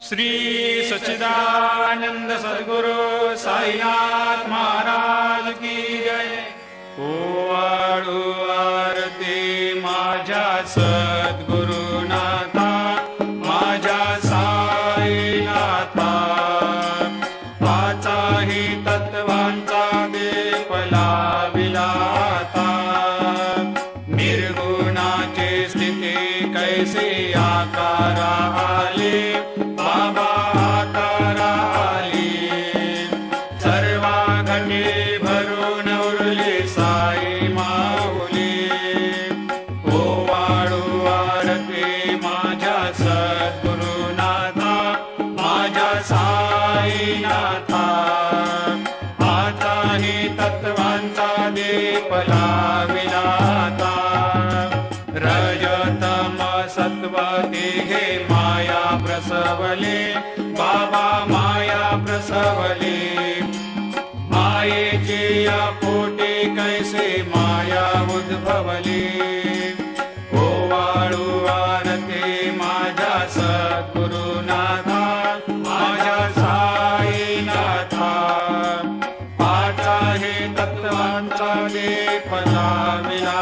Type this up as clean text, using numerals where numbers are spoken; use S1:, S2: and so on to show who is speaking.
S1: श्री सच्चिदानंद सद्गुरु साईनाथ महाराज की जय। ओवाळू आरती माझ्या सद्गुरुनाथा, माझ्या साईनाथा, पाचाही तत्वांचा दीप लाविला आता। निर्गुणाची स्थिती कैसे आकारा आले, बाबा आकारा आली। सर्वा घटी भरून उरली साई माऊली। ओवाळू आरती माझ्या सद्गुरुनाथा, माझ्या साईनाथा, आताही तत्वांचा दीप लाविला आता। रजतम सत्व तिघे माया प्रसवले, बाबा माया प्रसवले। मायेची या पोटी कैसे माया उद्भवली। ओवाळू आरती माझ्या सद्गुरुनाथा, माझ्या साईनाथा, पाचाही तत्वांचा दीप लाविला